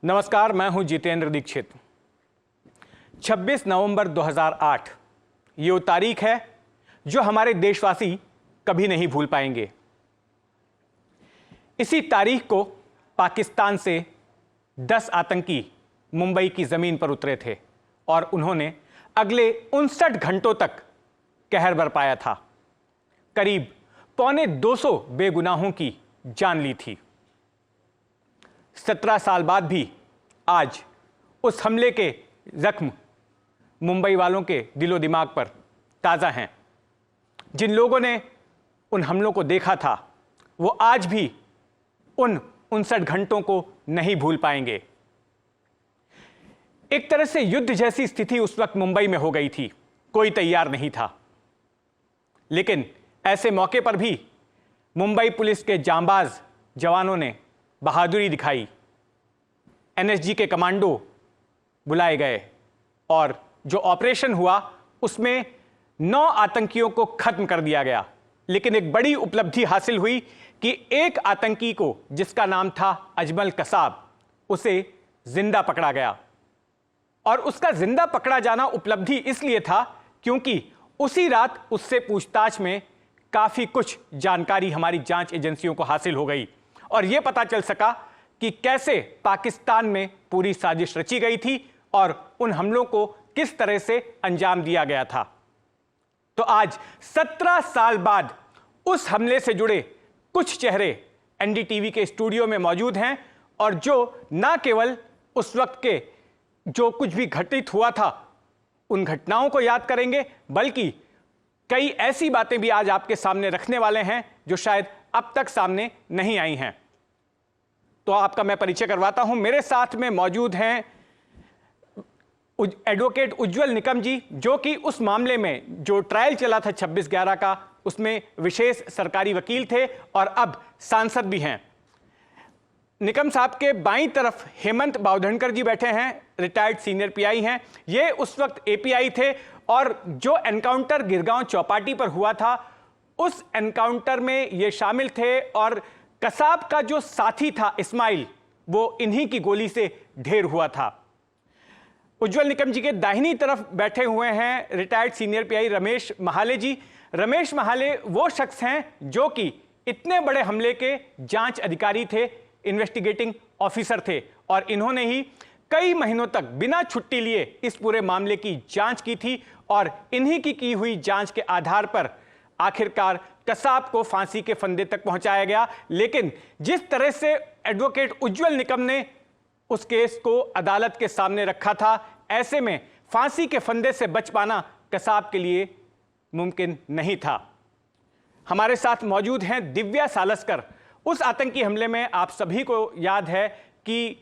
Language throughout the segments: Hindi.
नमस्कार, मैं हूं जितेंद्र दीक्षित। 26 नवंबर 2008 ये वो तारीख है जो हमारे देशवासी कभी नहीं भूल पाएंगे। इसी तारीख को पाकिस्तान से 10 आतंकी मुंबई की जमीन पर उतरे थे और उन्होंने अगले 59 घंटों तक कहर बरपाया था। करीब 250 बेगुनाहों की जान ली थी। 17 साल बाद भी आज उस हमले के जख्म मुंबई वालों के दिलो दिमाग पर ताज़ा हैं। जिन लोगों ने उन हमलों को देखा था वो आज भी उन 59 घंटों को नहीं भूल पाएंगे। एक तरह से युद्ध जैसी स्थिति उस वक्त मुंबई में हो गई थी, कोई तैयार नहीं था। लेकिन ऐसे मौके पर भी मुंबई पुलिस के जांबाज जवानों ने बहादुरी दिखाई। एनएसजी के कमांडो बुलाए गए और जो ऑपरेशन हुआ उसमें 9 आतंकियों को खत्म कर दिया गया। लेकिन एक बड़ी उपलब्धि हासिल हुई कि एक आतंकी को, जिसका नाम था अजमल कसाब, उसे जिंदा पकड़ा गया। और उसका जिंदा पकड़ा जाना उपलब्धि इसलिए था क्योंकि उसी रात उससे पूछताछ में काफी कुछ जानकारी हमारी जांच एजेंसियों को हासिल हो गई और यह पता चल सका कि कैसे पाकिस्तान में पूरी साजिश रची गई थी और उन हमलों को किस तरह से अंजाम दिया गया था। तो आज 17 साल बाद उस हमले से जुड़े कुछ चेहरे एनडीटीवी के स्टूडियो में मौजूद हैं और जो ना केवल उस वक्त के जो कुछ भी घटित हुआ था उन घटनाओं को याद करेंगे, बल्कि कई ऐसी बातें भी आज आपके सामने रखने वाले हैं जो शायद अब तक सामने नहीं आई हैं। तो आपका मैं परिचय करवाता हूं। मेरे साथ में मौजूद हैं एडवोकेट उज्जवल निकम जी, जो कि उस मामले में जो ट्रायल चला था 26/11 का, उसमें विशेष सरकारी वकील थे और अब सांसद भी हैं। निकम साहब के बाईं तरफ हेमंत बावधनकर जी बैठे हैं, रिटायर्ड सीनियर पीआई हैं। ये उस वक्त एपीआई थे और जो एनकाउंटर गिरगांव चौपाटी पर हुआ था उस एनकाउंटर में ये शामिल थे और कसाब का जो साथी था इस्माइल, वो इन्हीं की गोली से ढेर हुआ था। उज्जवल निकम जी के दाहिनी तरफ बैठे हुए हैं retired senior PI Ramesh Mahale ji. Ramesh Mahale वो शख्स हैं जो कि इतने बड़े हमले के जांच अधिकारी थे, इन्वेस्टिगेटिंग ऑफिसर थे और इन्होंने ही कई महीनों तक बिना छुट्टी लिए इस पूरे मामले की जांच की थी और इन्हीं की हुई जांच के आधार पर आखिरकार कसाब को फांसी के फंदे तक पहुंचाया गया। लेकिन जिस तरह से एडवोकेट उज्जवल निकम ने उस केस को अदालत के सामने रखा था, ऐसे में फांसी के फंदे से बच पाना कसाब के लिए मुमकिन नहीं था। हमारे साथ मौजूद हैं दिव्या सालस्कर। उस आतंकी हमले में आप सभी को याद है कि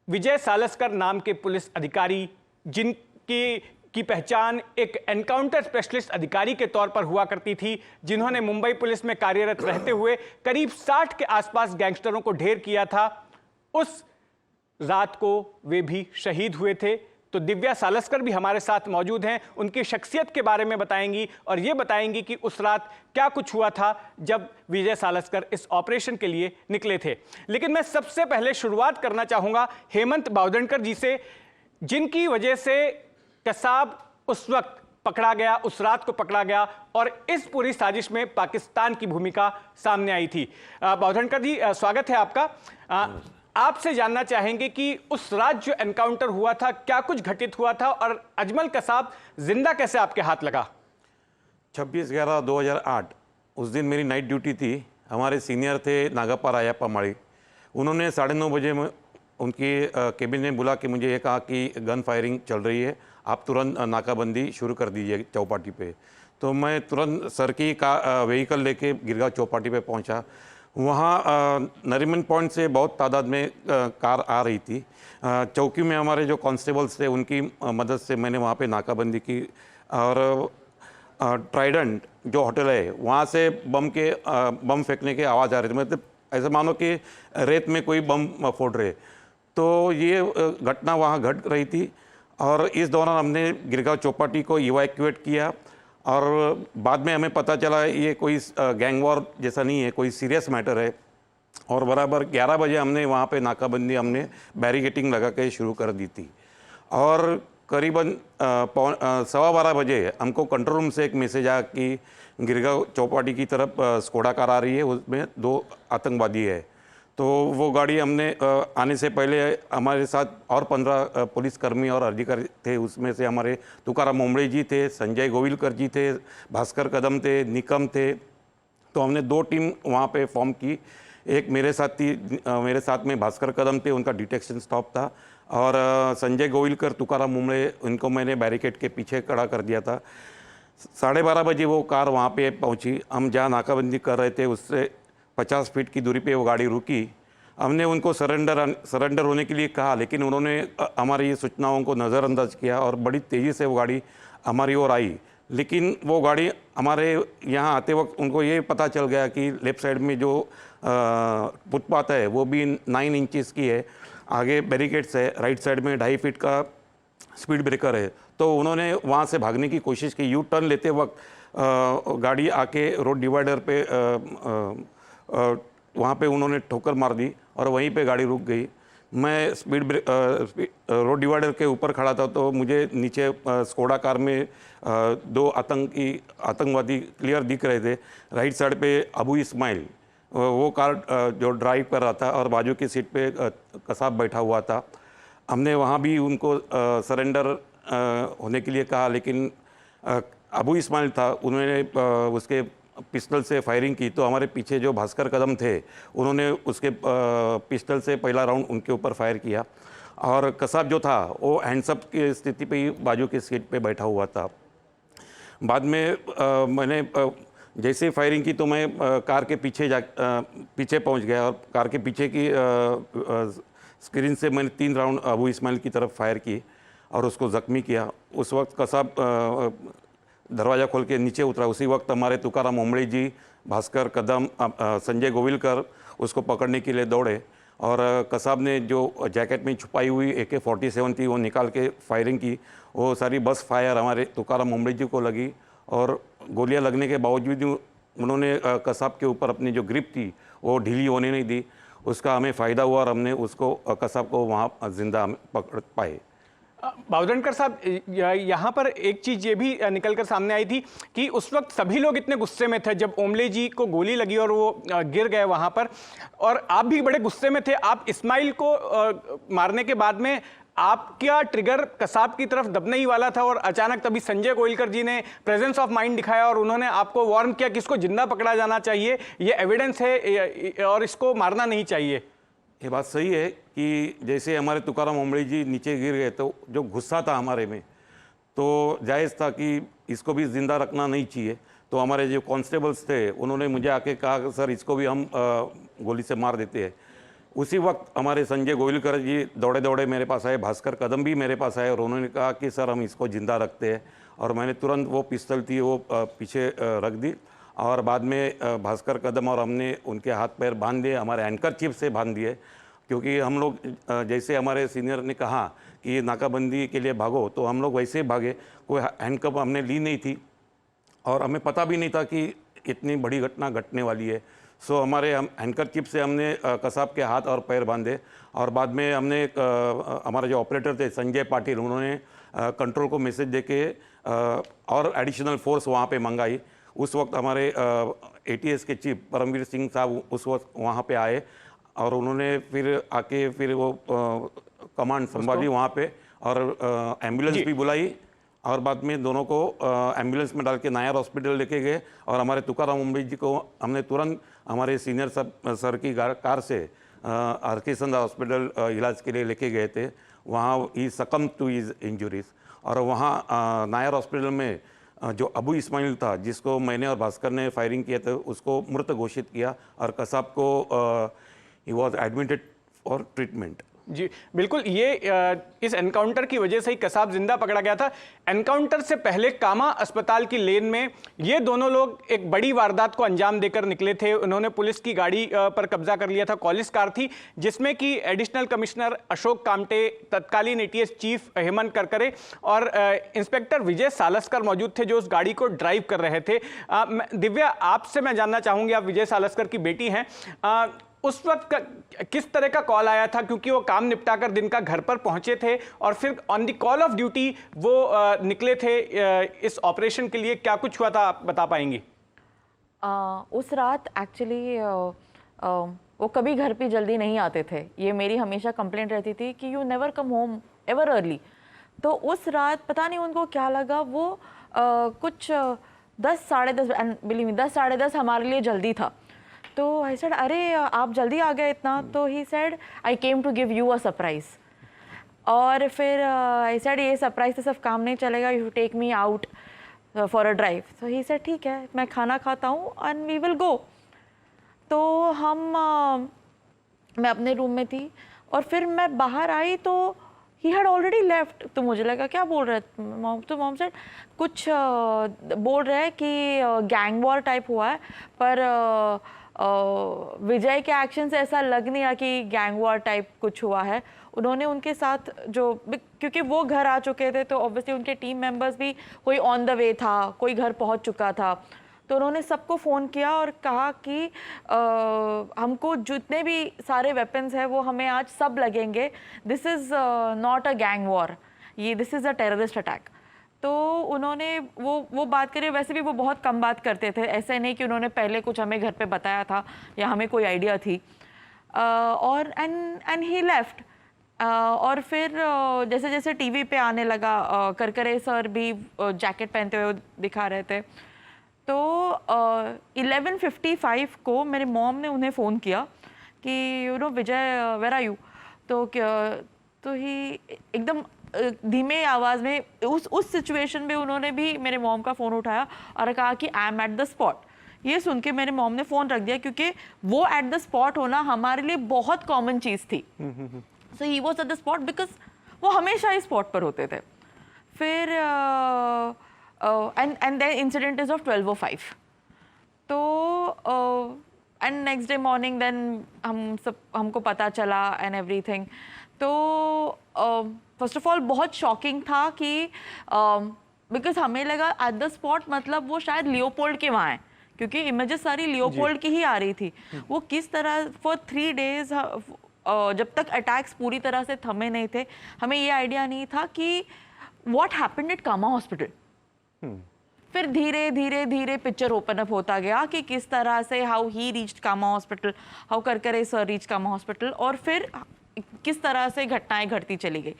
विजय सालस्कर नाम के पुलिस अधिकारी, जिनकी पहचान एक एनकाउंटर स्पेशलिस्ट अधिकारी के तौर पर हुआ करती थी, जिन्होंने मुंबई पुलिस में कार्यरत रहते हुए करीब 60 के आसपास गैंगस्टरों को ढेर किया था, उस रात को वे भी शहीद हुए थे। तो दिव्या सालस्कर भी हमारे साथ मौजूद हैं, उनकी शख्सियत के बारे में बताएंगी और ये बताएंगी कि उस रात क्या कुछ हुआ था जब विजय सालस्कर इस ऑपरेशन के लिए निकले थे। लेकिन मैं सबसे पहले शुरुआत करना चाहूंगा हेमंत बावधनकर जी से, जिनकी वजह से कसाब उस वक्त पकड़ा गया, उस रात को पकड़ा गया और इस पूरी साजिश में पाकिस्तान की भूमिका सामने आई थी। बावधनकर जी, स्वागत है आपका। आपसे जानना चाहेंगे कि उस रात जो एनकाउंटर हुआ था, क्या कुछ घटित हुआ था और अजमल कसाब जिंदा कैसे आपके हाथ लगा? 26/11/2008 उस दिन मेरी नाइट ड्यूटी थी। हमारे सीनियर थे नागापा रायप्पा माड़ी, उन्होंने 9:30 बजे में उनकी केबिन में बुला के मुझे ये कहा कि गन फायरिंग चल रही है, आप तुरंत नाकाबंदी शुरू कर दीजिए चौपाटी पे। तो मैं तुरंत सर की व्हीकल लेके गिरगांव चौपाटी पे पहुंचा। वहाँ नरीमन पॉइंट से बहुत तादाद में कार आ रही थी। चौकी में हमारे जो कांस्टेबल्स थे उनकी मदद से मैंने वहाँ पे नाकाबंदी की और ट्राइडेंट जो होटल है वहाँ से बम फेंकने की आवाज़ आ रही थी। मतलब ऐसा मानो कि रेत में कोई बम फोड़ रहे। तो ये घटना वहाँ घट रही थी और इस दौरान हमने गिरगांव चौपाटी को इवैक्यूएट किया और बाद में हमें पता चला ये कोई गैंग वॉर जैसा नहीं है, कोई सीरियस मैटर है। और बराबर 11 बजे हमने वहाँ पे नाकाबंदी हमने बैरिकेटिंग लगा के शुरू कर दी थी। और करीबन 12:15 बजे हमको कंट्रोल रूम से एक मैसेज आया कि गिरगांव चौपाटी की तरफ स्कोडा कार आ रही है, उसमें 2 आतंकवादी है। तो वो गाड़ी हमने आने से पहले हमारे साथ और 15 पुलिसकर्मी और अधिकारी थे। उसमें से हमारे तुकाराम मोमड़े जी थे, संजय गोविलकर जी थे, भास्कर कदम थे, निकम थे। तो हमने 2 टीम वहाँ पे फॉर्म की। एक मेरे साथ थी, मेरे साथ में भास्कर कदम थे, उनका डिटेक्शन स्टॉप था, और संजय गोविलकर, तुकाराम मोमड़े, उनको मैंने बैरिकेड के पीछे खड़ा कर दिया था। 12:30 बजे वो कार वहाँ पे पहुँची। हम जहाँ नाकाबंदी कर रहे थे उससे 50 फीट की दूरी पे वो गाड़ी रुकी। हमने उनको सरेंडर होने के लिए कहा, लेकिन उन्होंने हमारी सूचनाओं को नज़रअंदाज किया और बड़ी तेज़ी से वो गाड़ी हमारी ओर आई। लेकिन वो गाड़ी हमारे यहाँ आते वक्त उनको ये पता चल गया कि लेफ़्ट साइड में जो फुटपाथ है वो भी 9 इंचेस की है, आगे बैरिकेड्स है, राइट साइड में 2.5 फीट का स्पीड ब्रेकर है। तो उन्होंने वहाँ से भागने की कोशिश की। यू टर्न लेते वक्त गाड़ी आके रोड डिवाइडर पे वहाँ पे उन्होंने ठोकर मार दी और वहीं पे गाड़ी रुक गई। मैं रोड डिवाइडर के ऊपर खड़ा था, तो मुझे नीचे स्कोडा कार में 2 आतंकवादी क्लियर दिख रहे थे। राइट साइड पे अबू इस्माइल, वो कार जो ड्राइव कर रहा था, और बाजू की सीट पे कसाब बैठा हुआ था। हमने वहाँ भी उनको सरेंडर होने के लिए कहा, लेकिन अबू इस्माइल था, उन्होंने उसके पिस्टल से फायरिंग की। तो हमारे पीछे जो भास्कर कदम थे, उन्होंने उसके पिस्टल से पहला राउंड उनके ऊपर फायर किया, और कसाब जो था वो हैंड्सअप की स्थिति पे ही बाजू की सीट पे बैठा हुआ था। बाद में मैंने जैसे ही फायरिंग की तो मैं कार के पीछे पहुंच गया, और कार के पीछे की स्क्रीन से मैंने 3 राउंड अबू इस्माइल की तरफ फायर की और उसको ज़ख्मी किया। उस वक्त कसाब दरवाज़ा खोल के नीचे उतरा। उसी वक्त हमारे तुकाराम मोमड़े जी, भास्कर कदम, संजय गोविलकर उसको पकड़ने के लिए दौड़े, और कसाब ने जो जैकेट में छुपाई हुई AK-47 थी वो निकाल के फायरिंग की। वो सारी बस फायर हमारे तुकाराम मोमड़े जी को लगी, और गोलियां लगने के बावजूद उन्होंने कसाब के ऊपर अपनी जो ग्रिप थी वो ढीली होने नहीं दी। उसका हमें फ़ायदा हुआ और हमने उसको कसाब को वहाँ जिंदा पकड़ पाए। बावधनकर साहब, यहाँ पर एक चीज़ ये भी निकल कर सामने आई थी कि उस वक्त सभी लोग इतने गुस्से में थे जब ओमले जी को गोली लगी और वो गिर गए वहाँ पर, और आप भी बड़े गुस्से में थे। आप इस्माइल को मारने के बाद में आपका ट्रिगर कसाब की तरफ दबने ही वाला था, और अचानक तभी संजय गोविलकर जी ने प्रेजेंस ऑफ माइंड दिखाया और उन्होंने आपको वार्न किया कि इसको जिंदा पकड़ा जाना चाहिए, ये एविडेंस है और इसको मारना नहीं चाहिए। ये बात सही है कि जैसे हमारे तुकाराम मोमड़े जी नीचे गिर गए, तो जो गुस्सा था हमारे में, तो जायज़ था कि इसको भी ज़िंदा रखना नहीं चाहिए। तो हमारे जो कांस्टेबल्स थे उन्होंने मुझे आके कहा कि सर इसको भी हम गोली से मार देते हैं। उसी वक्त हमारे संजय गोविलकर जी दौड़े दौड़े मेरे पास आए, भास्कर कदम भी मेरे पास आए, और उन्होंने कहा कि सर हम इसको ज़िंदा रखते हैं। और मैंने तुरंत वो पिस्तौल थी वो पीछे रख दी, और बाद में भास्कर कदम और हमने उनके हाथ पैर बांध दिए, हमारे हैंडकरचीफ से बांध दिए, क्योंकि हम लोग जैसे हमारे सीनियर ने कहा कि नाकाबंदी के लिए भागो, तो हम लोग वैसे ही भागे। कोई हैंडकप हमने ली नहीं थी, और हमें पता भी नहीं था कि इतनी बड़ी घटना घटने वाली है। सो हमारे हैंडकरचीफ से हमने कसाब के हाथ और पैर बांधे, और बाद में हमने हमारे जो ऑपरेटर थे संजय पाटिल, उन्होंने कंट्रोल को मैसेज देके और एडिशनल फोर्स वहाँ पे मंगाई। उस वक्त हमारे ATS के चीफ परमवीर सिंह साहब उस वक्त वहाँ पे आए, और उन्होंने फिर आके फिर वो कमांड संभाली वहाँ पे, और एम्बुलेंस भी बुलाई, और बाद में दोनों को एम्बुलेंस में डाल के नायर हॉस्पिटल लेके गए। और हमारे तुकाराम मोमड़े जी को हमने तुरंत हमारे सीनियर सर की कार से RK संधा हॉस्पिटल इलाज के लिए लेके गए थे। वहाँ ही सकम टू हिज इंजुरीज, और वहाँ नायर हॉस्पिटल में जो अबू इस्माइल था, जिसको मैंने और भास्कर ने फायरिंग किया था, उसको मृत घोषित किया, और कसाब को he was admitted for treatment. जी बिल्कुल, ये इस एनकाउंटर की वजह से ही कसाब जिंदा पकड़ा गया था। एनकाउंटर से पहले कामा अस्पताल की लेन में ये दोनों लोग एक बड़ी वारदात को अंजाम देकर निकले थे। उन्होंने पुलिस की गाड़ी पर कब्जा कर लिया था। कॉलिस कार थी, जिसमें कि एडिशनल कमिश्नर अशोक कामटे, तत्कालीन ATS चीफ हेमंत करकरे और इंस्पेक्टर विजय सालस्कर मौजूद थे, जो उस गाड़ी को ड्राइव कर रहे थे। दिव्या, आपसे मैं जानना चाहूँगी, आप विजय सालस्कर की बेटी हैं, उस वक्त किस तरह का कॉल आया था, क्योंकि वो काम निपटाकर दिन का घर पर पहुंचे थे और फिर on the call of duty वो निकले थे इस ऑपरेशन के लिए, क्या कुछ हुआ था आप बता पाएंगी? उस रात एक्चुअली वो कभी घर पे जल्दी नहीं आते थे। ये मेरी हमेशा कंप्लेंट रहती थी कि you never come home ever early. तो उस रात पता नहीं उनको क्या लगा, वो कुछ 10 साढ़े 10, एंड बिलीव मी 10 साढ़े 10 हमारे लिए जल्दी था। तो आई सेड अरे आप जल्दी आ गए इतना? तो he said I came to give you a surprise. और फिर आई सेड ये सरप्राइज से सब काम नहीं चलेगा, you take me out for a drive. तो ही सेड ठीक है, मैं खाना खाता हूँ एंड वी विल गो। तो मैं अपने रूम में थी और फिर मैं बाहर आई तो ही हैड ऑलरेडी लेफ्ट। तो मुझे लगा क्या बोल रहे मॉम? तो मॉम सेड कुछ बोल रहे हैं कि गैंग वॉर टाइप हुआ है, पर विजय के एक्शन से ऐसा लग नहीं रहा कि गैंग वॉर टाइप कुछ हुआ है। उन्होंने उनके साथ जो, क्योंकि वो घर आ चुके थे तो ऑब्वियसली उनके टीम मेंबर्स भी, कोई ऑन द वे था, कोई घर पहुंच चुका था। तो उन्होंने सबको फ़ोन किया और कहा कि हमको जितने भी सारे वेपन्स हैं वो हमें आज सब लगेंगे, this is not a gang war, ये this is a terrorist attack. तो उन्होंने वो बात करी। वैसे भी वो बहुत कम बात करते थे, ऐसे नहीं कि उन्होंने पहले कुछ हमें घर पे बताया था या हमें कोई आइडिया थी। और एंड ही लेफ्ट। और फिर जैसे जैसे टीवी पे आने लगा, करकरे सर भी जैकेट पहनते हुए दिखा रहे थे। तो 11:55 को मेरे मॉम ने उन्हें फ़ोन किया कि you know Vijay where are you? तो ही एकदम धीमे आवाज़ में, उस सिचुएशन में उन्होंने भी मेरे मॉम का फ़ोन उठाया और कहा कि I am eight the spot. ये सुन के मेरे मॉम ने फ़ोन रख दिया, क्योंकि वो एट द स्पॉट होना हमारे लिए बहुत कॉमन चीज़ थी। So he was at the spot because वो हमेशा ही स्पॉट पर होते थे। फिर and the incident is of 12:05. तो and next day morning then हमको पता चला एंड एवरीथिंग। तो फर्स्ट ऑफ ऑल बहुत शॉकिंग था कि बिकॉज हमें लगा एट द स्पॉट मतलब वो शायद लियोपोल्ड के वहाँ हैं, क्योंकि इमेजेस सारी लियोपोल्ड की ही आ रही थी। वो किस तरह फॉर 3 days जब तक अटैक्स पूरी तरह से थमे नहीं थे, हमें ये आइडिया नहीं था कि what happened at Kama hospital. फिर धीरे धीरे धीरे पिक्चर ओपन अप होता गया कि किस तरह से how he reached Kama hospital, how Karkare sir reach Kama hospital, और फिर किस तरह से घटनाएं घटती चली गई।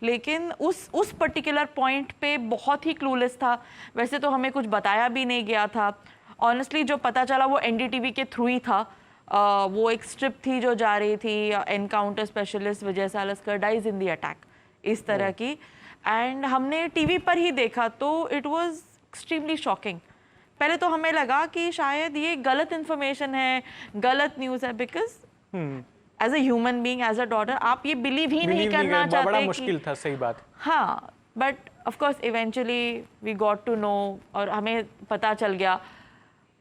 लेकिन उस पर्टिकुलर पॉइंट पे बहुत ही क्लूलेस था। वैसे तो हमें कुछ बताया भी नहीं गया था। ऑनेस्टली जो पता चला वो एनडीटीवी के थ्रू ही था। वो एक स्ट्रिप थी जो जा रही थी, encounter specialist Vijay Salaskar dies in the attack, इस तरह की। एंड हमने टीवी पर ही देखा तो इट वाज एक्सट्रीमली शॉकिंग। पहले तो हमें लगा कि शायद ये गलत इंफॉर्मेशन है, गलत न्यूज़ है, because as a human being, as a daughter, आप ये बिलीव ही नहीं करना चाहते। बड़ा मुश्किल था, सही बात। हाँ, but of course eventually we got to know और हमें पता चल गया।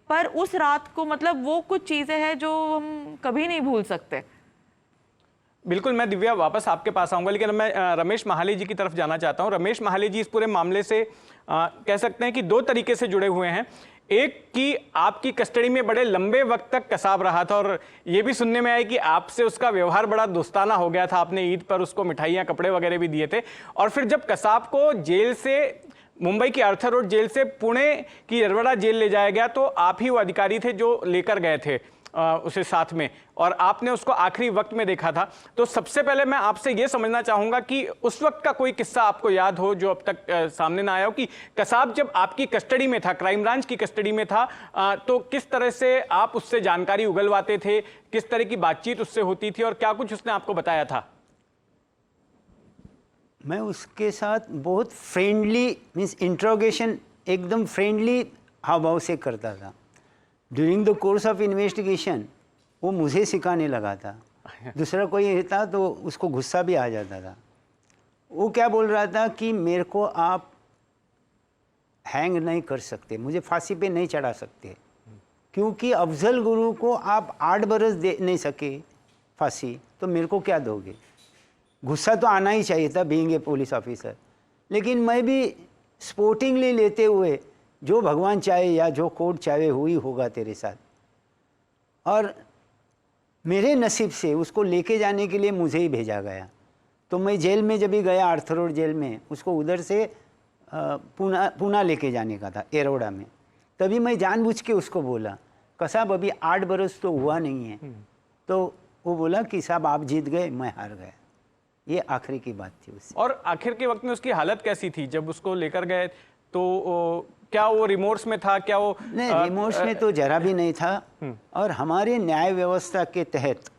पर उस रात को मतलब वो कुछ चीज़ें हैं जो हम कभी नहीं भूल सकते। बिल्कुल, मैं दिव्या वापस आपके पास आऊंगा, लेकिन मैं रमेश महाले जी की तरफ जाना चाहता हूं। रमेश महाले जी इस पूरे मामले से कह सकते हैं कि 2 तरीके से जुड़े हुए हैं। एक कि आपकी कस्टडी में बड़े लंबे वक्त तक कसाब रहा था और ये भी सुनने में आया कि आपसे उसका व्यवहार बड़ा दोस्ताना हो गया था, आपने ईद पर उसको मिठाइयाँ कपड़े वगैरह भी दिए थे। और फिर जब कसाब को जेल से, मुंबई की आर्थर रोड जेल से पुणे की यरवड़ा जेल ले जाया गया तो आप ही वो अधिकारी थे जो लेकर गए थे उसे साथ में, और आपने उसको आखिरी वक्त में देखा था। तो सबसे पहले मैं आपसे ये समझना चाहूंगा कि उस वक्त का कोई किस्सा आपको याद हो जो अब तक सामने ना आया हो, कि कसाब जब आपकी कस्टडी में था, क्राइम ब्रांच की कस्टडी में था, तो किस तरह से आप उससे जानकारी उगलवाते थे, किस तरह की बातचीत उससे होती थी और क्या कुछ उसने आपको बताया था? मैं उसके साथ बहुत फ्रेंडली, मीन्स इंट्रोगेशन एकदम फ्रेंडली हाव भाव से करता था। During the course of investigation वो मुझे सिखाने लगा था। दूसरा कोई था तो उसको गुस्सा भी आ जाता था। वो क्या बोल रहा था कि मेरे को आप हैंग नहीं कर सकते, मुझे फांसी पे नहीं चढ़ा सकते, क्योंकि अफजल गुरु को आप 8 बरस दे नहीं सके फांसी, तो मेरे को क्या दोगे। गुस्सा तो आना ही चाहिए था बीइंग ए पुलिस ऑफिसर, लेकिन मैं भी स्पोर्टिंगली लेते हुए जो भगवान चाहे या जो कोर्ट चाहे हुई होगा तेरे साथ। और मेरे नसीब से उसको लेके जाने के लिए मुझे ही भेजा गया। तो मैं जेल में जब भी गया, आर्थर रोड जेल में, उसको उधर से पूना लेके जाने का था, एरोड़ा में। तभी मैं जानबूझ के उसको बोला, कसाब अभी 8 बरस तो हुआ नहीं है। तो वो बोला कि साहब आप जीत गए, मैं हार गया। ये आखिरी की बात थी उससे। और आखिर के वक्त में उसकी हालत कैसी थी जब उसको लेकर गए? तो क्या वो रिमोर्स में था? क्या वो नहीं, रिमोर्स में तो जरा भी नहीं था। और हमारे न्याय व्यवस्था के तहत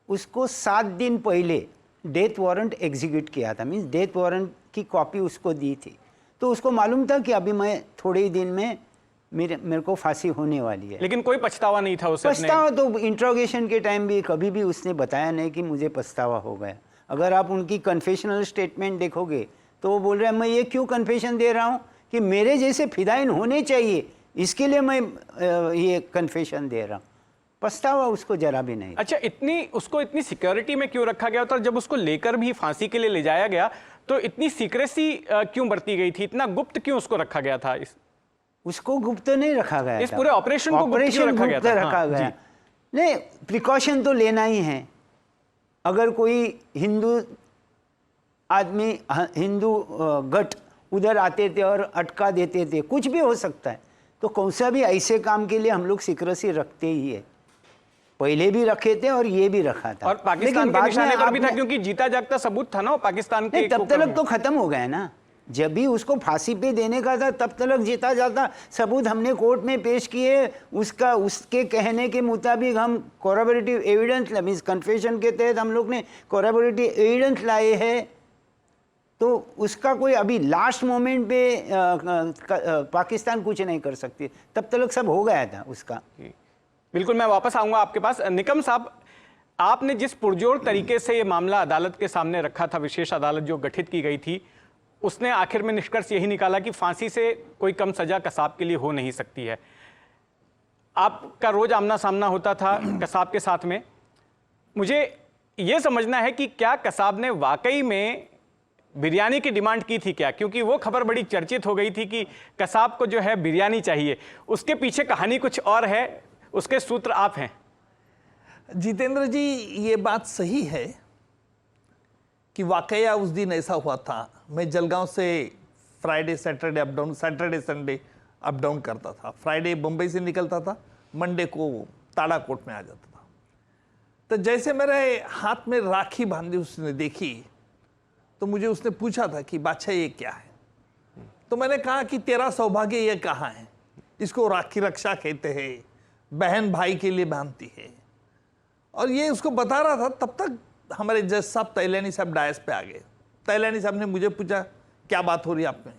उसको 7 दिन पहले डेथ वारंट एग्जीक्यूट किया था, मीन्स डेथ वारंट की कॉपी उसको दी थी। तो उसको मालूम था कि अभी मैं थोड़े ही दिन में मेरे को फांसी होने वाली है। लेकिन कोई पछतावा नहीं था उसे? पछतावा तो इंट्रोगेशन के टाइम भी कभी भी उसने बताया नहीं कि मुझे पछतावा हो गया। अगर आप उनकी कन्फेशनल स्टेटमेंट देखोगे तो वो बोल रहे हैं, मैं ये क्यों कन्फेशन दे रहा हूँ कि मेरे जैसे फिदाइन होने चाहिए, इसके लिए मैं ये कन्फेशन दे रहा हूँ। पछतावा उसको जरा भी नहीं। अच्छा, उसको इतनी सिक्योरिटी में क्यों रखा गया था? जब उसको लेकर भी फांसी के लिए ले जाया गया तो इतनी सीक्रेसी क्यों बरती गई थी? इतना गुप्त क्यों उसको रखा गया था? उसको गुप्त नहीं रखा गया इस था। पूरे ऑपरेशन को गुप्त क्यों रखा गया था? रखा हाँ, गया। जी। नहीं, प्रिकॉशन तो लेना ही है। अगर कोई हिंदू आदमी, हिंदू गट उधर आते थे और अटका देते थे, कुछ भी हो सकता है। तो कौन सा भी ऐसे काम के लिए हम लोग सीक्रेसी रखते ही है। पहले भी रखे थे और ये भी रखा था। और पाकिस्तान के निशाने पर भी था, क्योंकि जीता जागता सबूत था ना वो पाकिस्तान के। तब तक तो खत्म हो गया ना। जब भी उसको फांसी पे देने का था तब तक जीता जाता सबूत हमने कोर्ट में पेश किए। उसके कहने के मुताबिक हम कोरबोरेटिव एविडेंस, मीन्स कन्फेशन के तहत हम लोग ने कोरबोरेटिव एविडेंस लाए हैं। तो उसका कोई अभी लास्ट मोमेंट पे पाकिस्तान कुछ नहीं कर सकती। तब तक सब हो गया था उसका। बिल्कुल, मैं वापस आऊंगा आपके पास। निकम साहब, आपने जिस पुरजोर तरीके से ये मामला अदालत के सामने रखा था, विशेष अदालत जो गठित की गई थी, उसने आखिर में निष्कर्ष यही निकाला कि फांसी से कोई कम सजा कसाब के लिए हो नहीं सकती है। आपका रोज आमना सामना होता था कसाब के साथ में। मुझे यह समझना है कि क्या कसाब ने वाकई में बिरयानी की डिमांड की थी क्या? क्योंकि वो खबर बड़ी चर्चित हो गई थी कि कसाब को जो है बिरयानी चाहिए। उसके पीछे कहानी कुछ और है, उसके सूत्र आप हैं। जितेंद्र जी, ये बात सही है कि वाकया उस दिन ऐसा हुआ था। मैं जलगांव से Friday Saturday up down, Saturday Sunday up down करता था। फ्राइडे मुंबई से निकलता था, मंडे को ताड़ाकोट में आ जाता था। तो जैसे मेरे हाथ में राखी बांधी उसने देखी तो मुझे उसने पूछा था कि बादशाह ये क्या है? तो मैंने कहा कि तेरा सौभाग्य ये कहाँ है? इसको राखी रक्षा कहते हैं, बहन भाई के लिए बांधती है। और ये उसको बता रहा था। तब तक हमारे जज साहब तैलानी साहब डायस पे आ गए। तैलानी साहब ने मुझे पूछा क्या बात हो रही है आप में?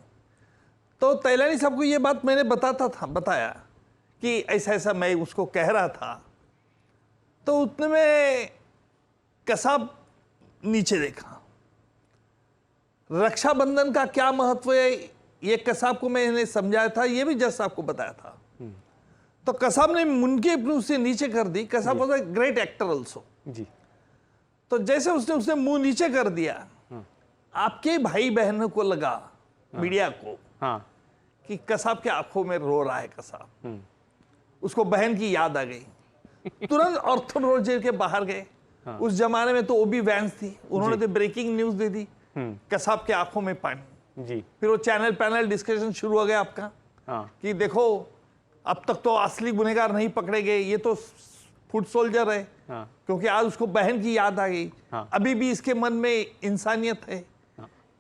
तो तैलानी साहब को ये बात मैंने बताया कि ऐसा ऐसा मैं उसको कह रहा था। तो उतने में कसाब नीचे देखा। रक्षाबंधन का क्या महत्व है ये कसाब को मैंने समझाया था, ये भी जज साहब को बताया था। तो कसाब ने मुनकी अपनी उससे नीचे कर दी। Kasab was a great actor also जी। तो जैसे उसने मुंह नीचे कर दिया, आपके भाई बहनों को लगा, मीडिया को, हाँ, कि कसाब के आंखों में रो रहा है कसाब। उसको बहन की याद आ गई। तुरंत ऑर्थर रोड जेल के बाहर गए। उस जमाने में तो ओबी वैंस थी, उन्होंने तो ब्रेकिंग न्यूज दे दी, कसाब के आंखों में पानी। जी। फिर वो चैनल पैनल डिस्कशन शुरू हो गया आपका। हाँ। कि देखो अब तक तो असली गुनहगार नहीं पकड़े गए, ये तो फुट सोल्जर है। हाँ। क्योंकि आज उसको बहन की याद आ गई। हाँ। अभी भी इसके मन में इंसानियत है।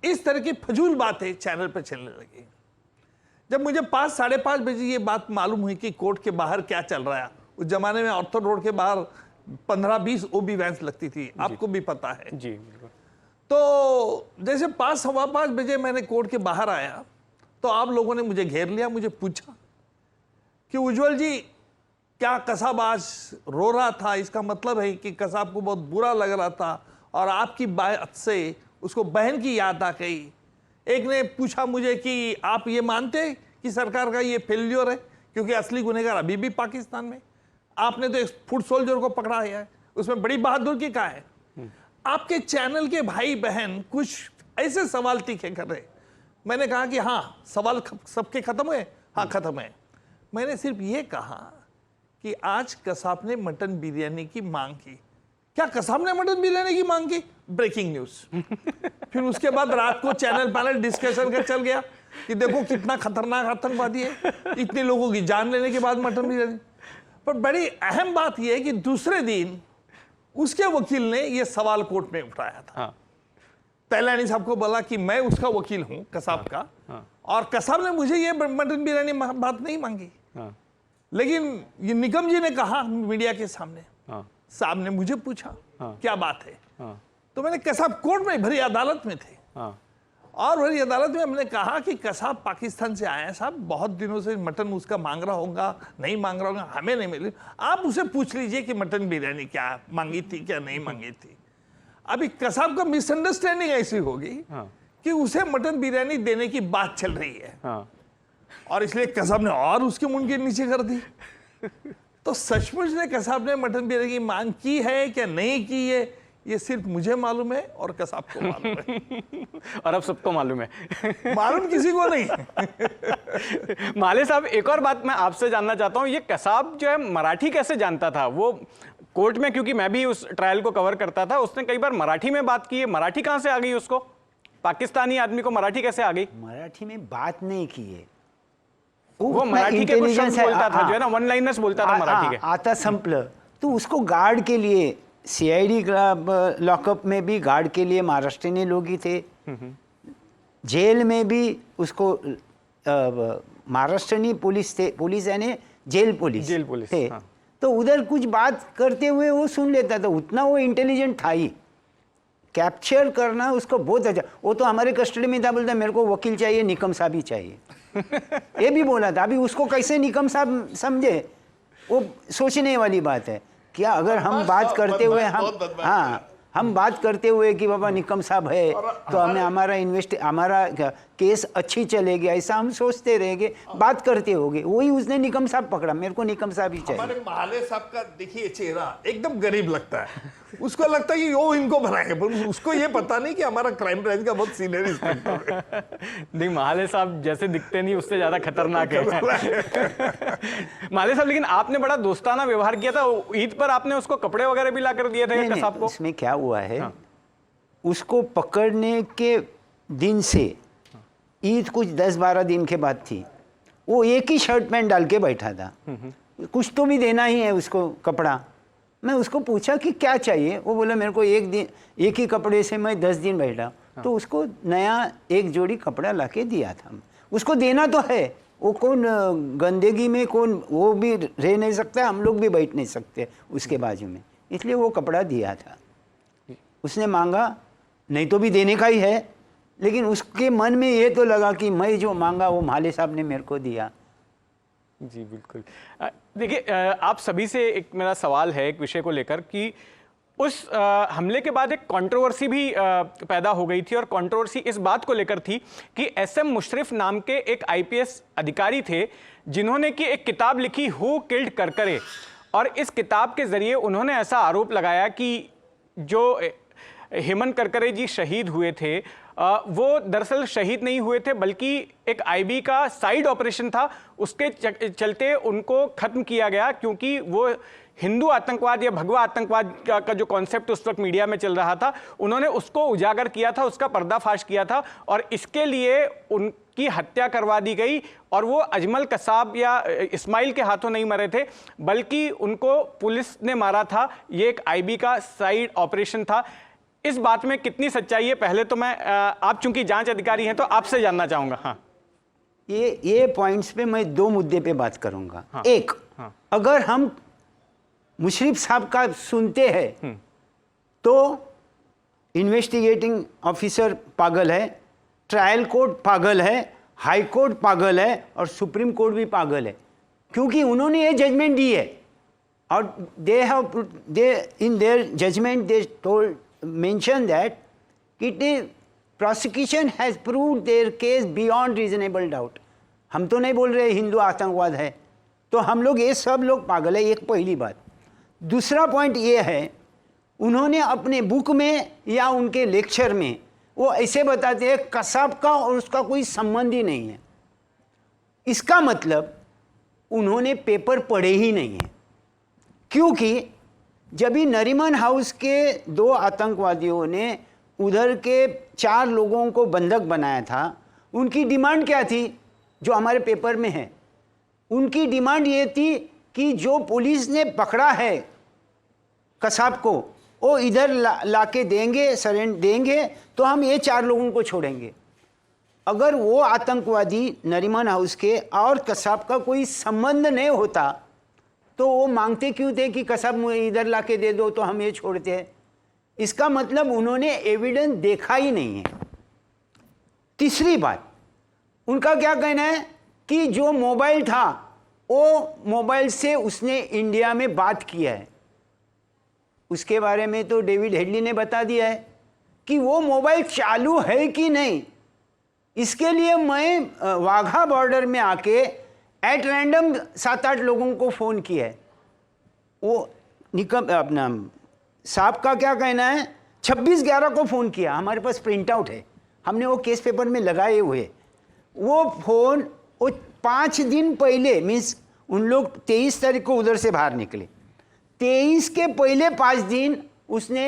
इस तरह की फजूल बातें चैनल पर चलने लगी। जब मुझे 5, साढ़े 5 बजे ये बात मालूम हुई कि कोर्ट के बाहर क्या चल रहा है, उस जमाने में ऑर्थर रोड के बाहर 15-20 ओबी वैन्स लगती थी, आपको भी पता है। जी बिल्कुल। तो जैसे 5, सवा 5 बजे मैंने कोर्ट के बाहर आया तो आप लोगों ने मुझे घेर लिया, मुझे पूछा कि उज्जवल जी क्या कसाब आज रो रहा था? इसका मतलब है कि कसाब को बहुत बुरा लग रहा था और आपकी बात से उसको बहन की याद आ गई। एक ने पूछा मुझे कि आप ये मानते हैं कि सरकार का ये फेल्योर है क्योंकि असली गुनहगार अभी भी पाकिस्तान में? आपने तो एक फुट सोल्जर को पकड़ा है, उसमें बड़ी बहादुरी का है। आपके चैनल के भाई बहन कुछ ऐसे सवाल तीखे कर रहे। मैंने कहा कि हाँ, सवाल सबके खत्म हुए? हाँ खत्म है। मैंने सिर्फ ये कहा कि आज कसाब ने मटन बिरयानी की मांग की, क्या कसाब ने मटन बिरयानी की मांग की? Breaking news. फिर उसके बाद रात को चैनल पैनल डिस्कशन का चल गया कि देखो कितना खतरनाक आतंकवादी है, इतने लोगों की जान लेने के बाद मटन बिरयानी। पर बड़ी अहम बात यह है कि दूसरे दिन उसके वकील ने यह सवाल कोर्ट में उठाया था। हाँ। तैलानी साहब को बोला कि मैं उसका वकील हूं, कसाब का, और कसाब ने मुझे ये मटन बिरयानी बात नहीं मांगी। हाँ। लेकिन ये निकम जी ने कहा मीडिया के सामने, हाँ। साहब ने मुझे पूछा क्या बात है, हाँ। तो मैंने कसाब कोर्ट में भरी अदालत में थे, हाँ। और भरी अदालत में हमने कहा कि कसाब पाकिस्तान से आया है साहब, बहुत दिनों से मटन उसका मांग रहा होगा, नहीं मांग रहा होगा, हमें नहीं मिली, आप उसे पूछ लीजिए कि मटन बिरयानी क्या मांगी थी क्या नहीं मांगी थी। अभी कसाब का मिसअंडरस्टैंडिंग ऐसी होगी कि उसे मटन बिरयानी देने की बात चल रही है, हाँ। और इसलिए कसाब ने और उसके मुंह के नीचे कर दी। तो सचमुच ने कसाब ने मटन बिरयानी की मांग की है क्या नहीं की है, ये सिर्फ मुझे मालूम है और कसाब को मालूम है। और अब सबको मालूम है। मालूम किसी को नहीं। माले साहब, एक और बात मैं आपसे जानना चाहता हूँ, ये कसाब जो है मराठी कैसे जानता था? वो कोर्ट में, क्योंकि मैं भी उस ट्रायल को कवर करता था, उसने कई बार मराठी में बात की है। मराठी कहाँ से आ गई उसको? पाकिस्तानी आदमी को मराठी कैसे आ गई? मराठी में बात नहीं की है, वो मराठी के कुछ शब्द बोलता था, जो है ना, वन लाइनर्स बोलता था मराठी के। आता संपलं तो उसको गार्ड के लिए सीआईडी लॉकअप में भी गार्ड के लिए महाराष्ट्रीयन लोग ही थे, जेल में भी उसको महाराष्ट्रीयन पुलिस थे, पुलिस यानी जेल पुलिस थे। हाँ। तो उधर कुछ बात करते हुए वो सुन लेता था, उतना वो इंटेलिजेंट था ही। कैप्चर करना उसको बहुत अच्छा, वो तो हमारे कस्टडी में था, बोलता मेरे को वकील चाहिए, निकम साहब ही चाहिए। ये भी बोला था। अभी उसको कैसे निकम साहब समझे, वो सोचने वाली बात है। क्या अगर हम बात करते हुए हम बात करते हुए कि बाबा निकम साहब है तो हमें हमारा केस अच्छी चलेगी, ऐसा हम सोचते रहेंगे, बात करते होंगे, वही उसने निकम साहब पकड़ा, मेरे को निकम साहब ही चाहिए। हमारे माले साहब का देखिए चेहरा एकदम गरीब लगता है, उसको लगता है कि वो इनको बनाएंगे, पर उसको ये पता नहीं कि हमारा क्राइम ब्रांच का बहुत सीनियर इंस्पेक्टर है। नहीं, माले साहब जैसे दिखते नहीं, उससे ज्यादा खतरनाक है। माले साहब, लेकिन आपने बड़ा दोस्ताना व्यवहार किया था, ईद पर आपने उसको कपड़े वगैरह भी ला कर दिए थे कसाब को? उसमें क्या हुआ है, उसको पकड़ने के दिन से ईद कुछ 10-12 दिन के बाद थी, वो एक ही शर्ट पैंट डाल के बैठा था। कुछ तो भी देना ही है उसको कपड़ा। मैं उसको पूछा कि क्या चाहिए, वो बोला मेरे को एक ही कपड़े से मैं 10 दिन बैठा। तो उसको नया एक जोड़ी कपड़ा लाके दिया था। उसको देना तो है, वो कौन गंदगी में कौन वो भी रह नहीं सकता, हम लोग भी बैठ नहीं सकते उसके बाजू में, इसलिए वो कपड़ा दिया था। उसने मांगा, नहीं तो भी देने का ही है, लेकिन उसके मन में ये तो लगा कि मैं जो मांगा वो माले साहब ने मेरे को दिया। जी बिल्कुल। देखिए, आप सभी से एक मेरा सवाल है एक विषय को लेकर कि उस हमले के बाद एक कंट्रोवर्सी भी पैदा हो गई थी, और कंट्रोवर्सी इस बात को लेकर थी कि एसएम मुशर्रफ नाम के एक आईपीएस अधिकारी थे, जिन्होंने कि एक किताब लिखी हु किल्ड करकरे, और इस किताब के जरिए उन्होंने ऐसा आरोप लगाया कि जो हेमंत करकरे जी शहीद हुए थे, वो दरअसल शहीद नहीं हुए थे, बल्कि एक आईबी का साइड ऑपरेशन था, उसके चलते उनको खत्म किया गया, क्योंकि वो हिंदू आतंकवाद या भगवा आतंकवाद का जो कॉन्सेप्ट उस वक्त मीडिया में चल रहा था, उन्होंने उसको उजागर किया था, उसका पर्दाफाश किया था, और इसके लिए उनकी हत्या करवा दी गई। और वो अजमल कसाब या इस्माइल के हाथों नहीं मरे थे, बल्कि उनको पुलिस ने मारा था। ये एक आईबी का साइड ऑपरेशन था। इस बात में कितनी सच्चाई है, पहले तो मैं आप चूंकि जांच अधिकारी हैं तो आपसे जानना चाहूंगा। हाँ, ये पॉइंट्स पे मैं 2 मुद्दे पे बात करूंगा। हाँ, एक, हाँ, अगर हम मुशर्रफ साहब का सुनते हैं तो इन्वेस्टिगेटिंग ऑफिसर पागल है, ट्रायल कोर्ट पागल है, हाई कोर्ट पागल है, और सुप्रीम कोर्ट भी पागल है, क्योंकि उन्होंने ये जजमेंट दी है, और they in their judgement they told mention that prosecution has proved their case beyond reasonable doubt। हम तो नहीं बोल रहे हिंदू आतंकवाद है, तो हम लोग ये सब लोग पागल है, एक पहली बात। दूसरा पॉइंट ये है, उन्होंने अपने बुक में या उनके लेक्चर में वो ऐसे बताते हैं कसाब का और उसका कोई संबंध ही नहीं है। इसका मतलब उन्होंने पेपर पढ़े ही नहीं है, क्योंकि जब भी नरीमन हाउस के 2 आतंकवादियों ने उधर के 4 लोगों को बंधक बनाया था, उनकी डिमांड क्या थी जो हमारे पेपर में है? उनकी डिमांड ये थी कि जो पुलिस ने पकड़ा है कसाब को, वो इधर लाके देंगे, सरेंडर देंगे तो हम ये 4 लोगों को छोड़ेंगे। अगर वो आतंकवादी नरीमन हाउस के और कसाब का कोई संबंध नहीं होता तो वो मांगते क्यों थे कि कसाब मुझे इधर लाके दे दो तो हम ये छोड़ते हैं? इसका मतलब उन्होंने एविडेंस देखा ही नहीं है। तीसरी बात, उनका क्या कहना है कि जो मोबाइल था वो मोबाइल से उसने इंडिया में बात किया है। उसके बारे में तो डेविड हेडली ने बता दिया है कि वो मोबाइल चालू है कि नहीं। इसके लिए मैं वाघा बॉर्डर में आके एट रैंडम 7-8 लोगों को फ़ोन किया है। वो अपना साहब का क्या कहना है, 26/11 को फ़ोन किया, हमारे पास प्रिंट आउट है, हमने वो केस पेपर में लगाए हुए। वो फ़ोन वो 5 दिन पहले, मीन्स उन लोग 23 तारीख को उधर से बाहर निकले, 23 के पहले 5 दिन उसने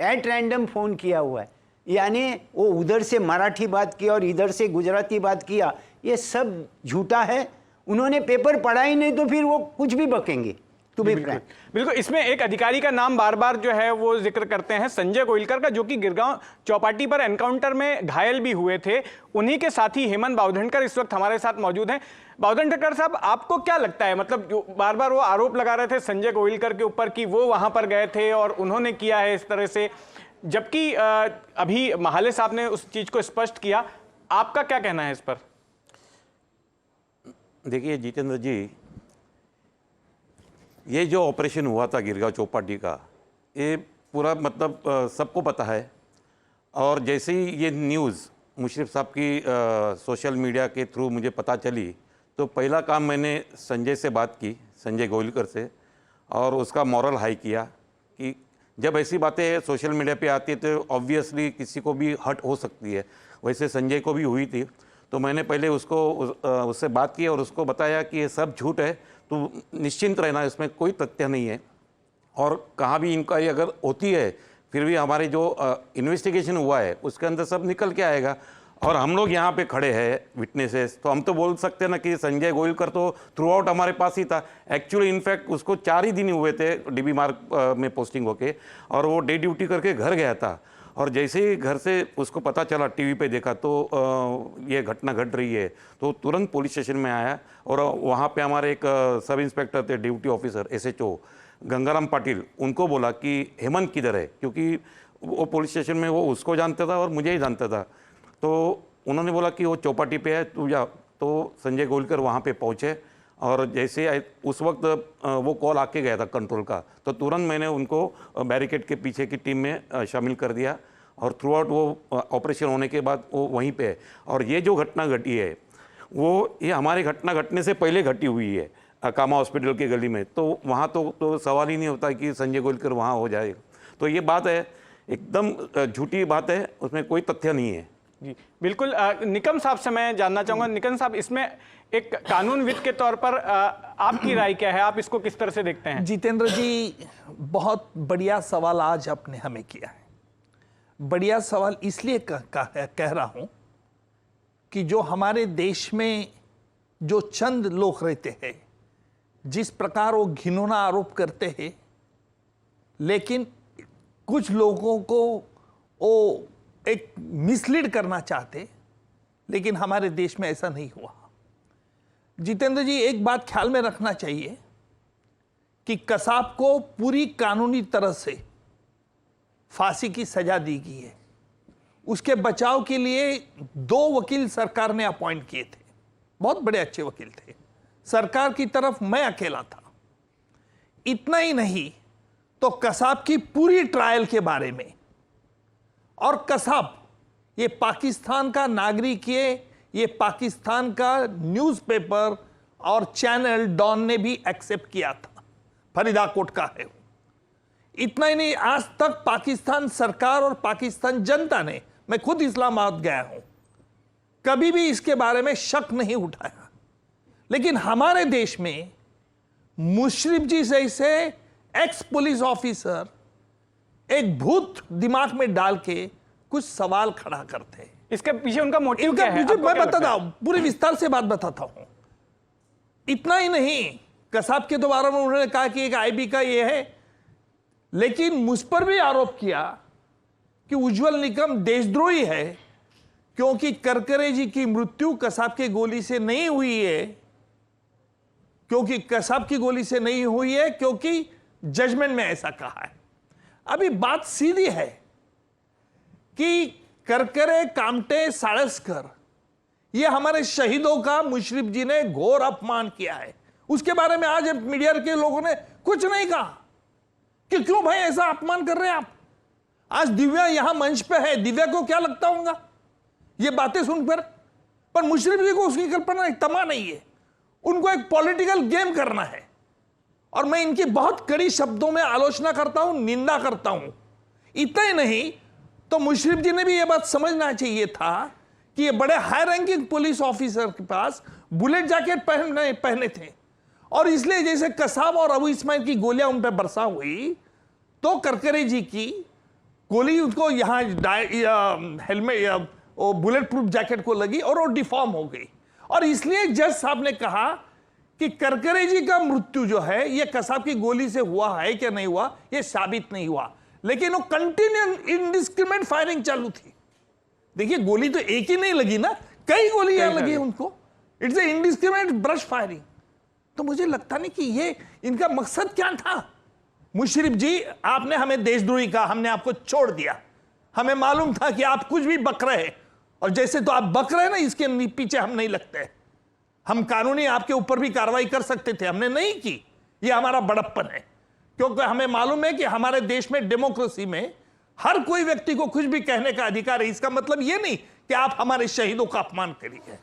एट रैंडम फ़ोन किया हुआ है। यानी वो उधर से मराठी बात किया और इधर से गुजराती बात किया, ये सब झूठा है। उन्होंने पेपर पढ़ा ही नहीं तो फिर वो कुछ भी बकेंगे। टू बी फ्रैंक, बिल्कुल। इसमें एक अधिकारी का नाम बार बार जो है वो जिक्र करते हैं, संजय गोयलकर का, जो कि गिरगांव चौपाटी पर एनकाउंटर में घायल भी हुए थे। उन्हीं के साथी हेमंत बावधनकर इस वक्त हमारे साथ मौजूद हैं। बावधनकर साहब, आपको क्या लगता है, मतलब जो बार बार वो आरोप लगा रहे थे संजय गोयलकर के ऊपर कि वो वहां पर गए थे और उन्होंने किया है इस तरह से, जबकि अभी महाले साहब ने उस चीज को स्पष्ट किया, आपका क्या कहना है इस पर? देखिए जितेंद्र जी, ये जो ऑपरेशन हुआ था गिरगांव चौपाटी का, ये पूरा मतलब सबको पता है। और जैसे ही ये न्यूज़ मुशर्रफ साहब की सोशल मीडिया के थ्रू मुझे पता चली तो पहला काम मैंने संजय से बात की, संजय गोयलकर से, और उसका मॉरल हाई किया कि जब ऐसी बातें सोशल मीडिया पे आती है तो ऑब्वियसली किसी को भी हर्ट हो सकती है। वैसे संजय को भी हुई थी। तो मैंने पहले उससे बात की और उसको बताया कि ये सब झूठ है, तो निश्चिंत रहना, इसमें कोई तथ्य नहीं है। और कहाँ भी इंक्वायरी अगर होती है फिर भी हमारे जो इन्वेस्टिगेशन हुआ है उसके अंदर सब निकल के आएगा। और हम लोग यहाँ पे खड़े हैं विटनेसेस, तो हम तो बोल सकते हैं ना कि संजय गोयलकर तो थ्रू आउट हमारे पास ही था। एक्चुअली इनफैक्ट उसको 4 ही दिन हुए थे DB मार्ग में पोस्टिंग होके, और वो डे ड्यूटी करके घर गया था। और जैसे ही घर से उसको पता चला, टीवी पे देखा तो ये घटना घट रही है, तो तुरंत पुलिस स्टेशन में आया। और वहाँ पे हमारे एक सब इंस्पेक्टर थे, duty officer SHO Gangaram Patil, उनको बोला कि हेमंत किधर है, क्योंकि वो पुलिस स्टेशन में वो उसको जानता था और मुझे ही जानता था। तो उन्होंने बोला कि वो चौपाटी पे है, तू जा। तो संजय गोयलकर वहाँ पे पहुँचे और जैसे उस वक्त वो कॉल आके गया था कंट्रोल का, तो तुरंत मैंने उनको बैरिकेड के पीछे की टीम में शामिल कर दिया। और थ्रू आउट वो ऑपरेशन होने के बाद वो वहीं पे है। और ये जो घटना घटी है ये हमारी घटना घटने से पहले घटी हुई है कामा हॉस्पिटल की गली में। तो वहाँ तो सवाल ही नहीं होता कि संजय गोयलकर वहाँ हो जाए। तो ये बात है, एकदम झूठी बात है, उसमें कोई तथ्य नहीं है। जी बिल्कुल। निकम साहब से मैं जानना चाहूँगा, निकम साहब, इसमें एक कानूनविद के तौर पर आपकी राय क्या है, आप इसको किस तरह से देखते हैं? जितेंद्र जी, बहुत बढ़िया सवाल आज आपने हमें किया है। बढ़िया सवाल इसलिए कह रहा हूं कि जो हमारे देश में जो चंद लोग रहते हैं, जिस प्रकार वो घिनौना आरोप करते हैं, लेकिन कुछ लोगों को वो एक मिसलीड करना चाहते, लेकिन हमारे देश में ऐसा नहीं हुआ। जितेंद्र जी, एक बात ख्याल में रखना चाहिए कि कसाब को पूरी कानूनी तरह से फांसी की सजा दी गई है। उसके बचाव के लिए 2 वकील सरकार ने अपॉइंट किए थे, बहुत बड़े अच्छे वकील थे। सरकार की तरफ मैं अकेला था। इतना ही नहीं तो कसाब की पूरी ट्रायल के बारे में, और कसाब ये पाकिस्तान का नागरिक है, ये पाकिस्तान का न्यूज़पेपर और चैनल डॉन ने भी एक्सेप्ट किया था, फरीदाकोट का है। इतना ही नहीं, आज तक पाकिस्तान सरकार और पाकिस्तान जनता ने, मैं खुद इस्लामाबाद गया हूं, कभी भी इसके बारे में शक नहीं उठाया। लेकिन हमारे देश में मुशर्रफ जी जैसे एक्स पुलिस ऑफिसर एक भूत दिमाग में डाल के कुछ सवाल खड़ा करते हैं। इसके पीछे उनका मोटिव इनका क्या है? मुझे आपको मैं क्या लगता बताता है? हूं, पूरी विस्तार से बात बताता हूं। इतना ही नहीं, कसाब के दोबारा में उन्होंने कहा कि एक आईबी का ये है, लेकिन मुझ पर भी आरोप किया कि उज्जवल निकम देशद्रोही है, क्योंकि करकरे जी की मृत्यु कसाब की गोली से नहीं हुई है, क्योंकि कसाब की गोली से नहीं हुई है, क्योंकि जजमेंट में ऐसा कहा है। अभी बात सीधी है कि करकरे, कामटे, साळस्कर, ये हमारे शहीदों का मुशर्रफ जी ने घोर अपमान किया है। उसके बारे में आज मीडिया के लोगों ने कुछ नहीं कहा कि क्यों भाई ऐसा अपमान कर रहे हैं आप। आज दिव्या यहां मंच पे है, दिव्या को क्या लगता होगा ये बातें सुनकर, पर मुशर्रफ जी को उसकी कल्पना तमा नहीं है। उनको एक पॉलिटिकल गेम करना है, और मैं इनकी बहुत कड़ी शब्दों में आलोचना करता हूं, निंदा करता हूं। इतना ही नहीं तो मुशर्रफ जी ने भी यह बात समझना चाहिए था कि ये बड़े हाई रैंकिंग पुलिस ऑफिसर के पास बुलेट जैकेट पहने थे, और इसलिए जैसे कसाब और अबू इस्माइल की गोलियां उन पर बरसा हुई, तो करकरे जी की गोली उनको यहां हेलमेट या बुलेट प्रूफ जैकेट को लगी और वो डिफॉर्म हो गई। और इसलिए जज साहब ने कहा कि करकरे जी का मृत्यु जो है ये कसाब की गोली से हुआ है क्या नहीं हुआ, ये साबित नहीं हुआ, लेकिन वो कंटिन्यू इंडिस्क्रिमिनेट फायरिंग चालू थी। देखिए, गोली तो एक ही नहीं लगी ना, कई गोलियां लगी उनको। It's a indiscriminate brush firing. तो मुझे लगता नहीं कि ये इनका मकसद क्या था। मुशर्रफ जी, आपने हमें देशद्रोही कहा, हमने आपको छोड़ दिया। हमें मालूम था कि आप कुछ भी बक रहे हैं, और जैसे तो आप बक रहे हैं ना, इसके पीछे हम नहीं लगते। हम कानूनी आपके ऊपर भी कार्रवाई कर सकते थे, हमने नहीं की। ये हमारा बड़प्पन है, क्योंकि हमें मालूम है कि हमारे देश में, डेमोक्रेसी में, हर कोई व्यक्ति को कुछ भी कहने का अधिकार है। इसका मतलब ये नहीं कि आप हमारे शहीदों का अपमान करिए।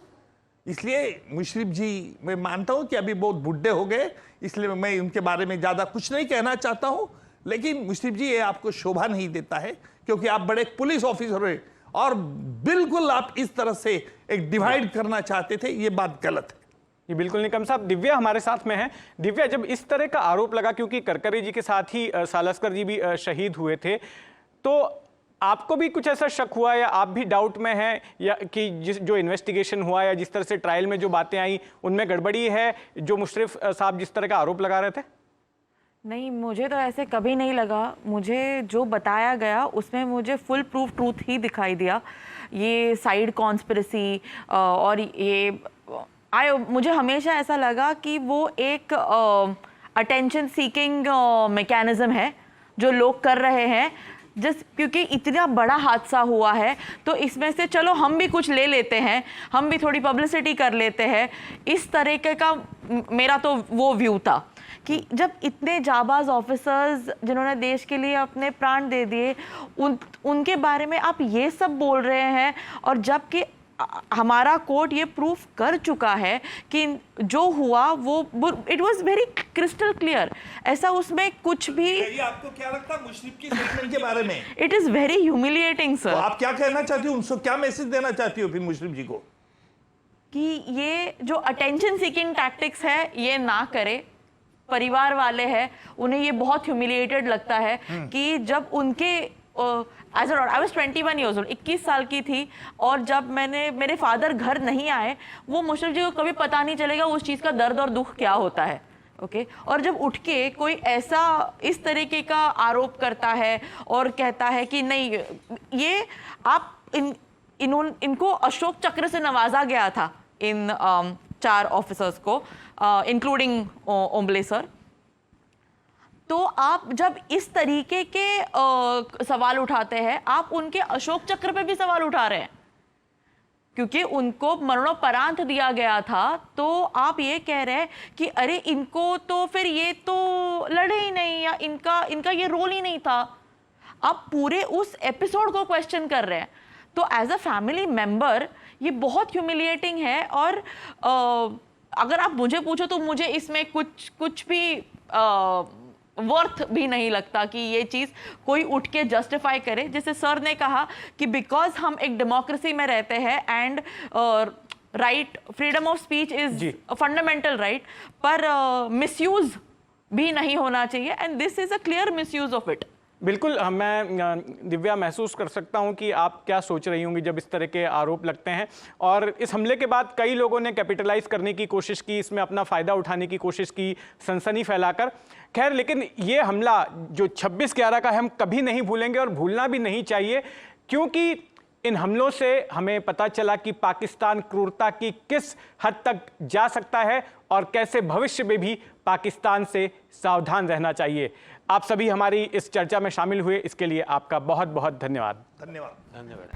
इसलिए मुशर्रफ जी, मैं मानता हूं कि अभी बहुत बुढ़े हो गए, इसलिए मैं उनके बारे में ज्यादा कुछ नहीं कहना चाहता हूं, लेकिन मुशर्रफ जी ये आपको शोभा नहीं देता है, क्योंकि आप बड़े पुलिस ऑफिसर हैं और बिल्कुल आप इस तरह से एक डिवाइड करना चाहते थे। ये बात गलत है। ये बिल्कुल निकम साहब। दिव्या हमारे साथ में है। दिव्या, जब इस तरह का आरोप लगा, क्योंकि करकरे जी के साथ ही सालस्कर जी भी शहीद हुए थे, तो आपको भी कुछ ऐसा शक हुआ या आप भी डाउट में हैं, या कि जो इन्वेस्टिगेशन हुआ या जिस तरह से ट्रायल में जो बातें आई उनमें गड़बड़ी है, जो मुशर्रफ साहब जिस तरह का आरोप लगा रहे थे? नहीं, मुझे तो ऐसे कभी नहीं लगा। मुझे जो बताया गया उसमें मुझे फुल प्रूफ ट्रूथ ही दिखाई दिया। ये साइड कॉन्स्पिरेसी और ये मुझे हमेशा ऐसा लगा कि वो एक अटेंशन सीकिंग मैकेनिज्म है जो लोग कर रहे हैं, जस्ट क्योंकि इतना बड़ा हादसा हुआ है तो इसमें से चलो हम भी कुछ ले लेते हैं, हम भी थोड़ी पब्लिसिटी कर लेते हैं। इस तरीके का मेरा तो वो व्यू था कि जब इतने जाबाज ऑफिसर्स जिन्होंने देश के लिए अपने प्राण दे दिए, उनके बारे में आप ये सब बोल रहे हैं, और जबकि हमारा कोर्ट ये प्रूफ कर चुका है कि जो हुआ वो it was very crystal clear. ऐसा उसमें कुछ भी। ये आपको क्या लगता है मुशर्रफ की स्टेटमेंट के बारे में? It is very humiliating sir. तो आप क्या कहना चाहती हो उनको, क्या मैसेज देना चाहती हो फिर मुशर्रफ जी को? कि ये जो अटेंशन सीकिंग टैक्टिक्स है ये ना करे। परिवार वाले हैं, उन्हें ये बहुत ह्यूमिलिएटेड लगता है कि जब उनके as I was 21 years old, 21 साल की थी, और जब मेरे फादर घर नहीं आए, वो मुशर्रफ जी को कभी पता नहीं चलेगा उस चीज़ का दर्द और दुख क्या होता है। ओके और जब उठ के कोई ऐसा इस तरीके का आरोप करता है और कहता है कि नहीं, ये आप इनको अशोक चक्र से नवाजा गया था, इन 4 ऑफिसर्स को, इंक्लूडिंग ओम्बले सर। तो आप जब इस तरीके के सवाल उठाते हैं, आप उनके अशोक चक्र पे भी सवाल उठा रहे हैं, क्योंकि उनको मरणोपरांत दिया गया था। तो आप ये कह रहे हैं कि अरे इनको तो फिर ये तो लड़े ही नहीं, या इनका ये रोल ही नहीं था। आप पूरे उस एपिसोड को क्वेश्चन कर रहे हैं। तो एज अ फैमिली मेंबर ये बहुत ह्यूमिलिएटिंग है। और अगर आप मुझे पूछो तो मुझे इसमें कुछ भी वर्थ भी नहीं लगता कि ये चीज़ कोई उठ के जस्टिफाई करे। जैसे सर ने कहा कि बिकॉज हम एक डेमोक्रेसी में रहते हैं and right, freedom of speech is fundamental right, पर मिसयूज भी नहीं होना चाहिए, and this is a clear misuse of it. बिल्कुल, मैं दिव्या महसूस कर सकता हूं कि आप क्या सोच रही होंगी जब इस तरह के आरोप लगते हैं। और इस हमले के बाद कई लोगों ने कैपिटलाइज करने की कोशिश की, इसमें अपना फ़ायदा उठाने की कोशिश की, सनसनी फैलाकर। खैर, लेकिन ये हमला जो 26/11 का है, हम कभी नहीं भूलेंगे और भूलना भी नहीं चाहिए, क्योंकि इन हमलों से हमें पता चला कि पाकिस्तान क्रूरता की किस हद तक जा सकता है और कैसे भविष्य में भी पाकिस्तान से सावधान रहना चाहिए। आप सभी हमारी इस चर्चा में शामिल हुए, इसके लिए आपका बहुत बहुत धन्यवाद। धन्यवाद। धन्यवाद।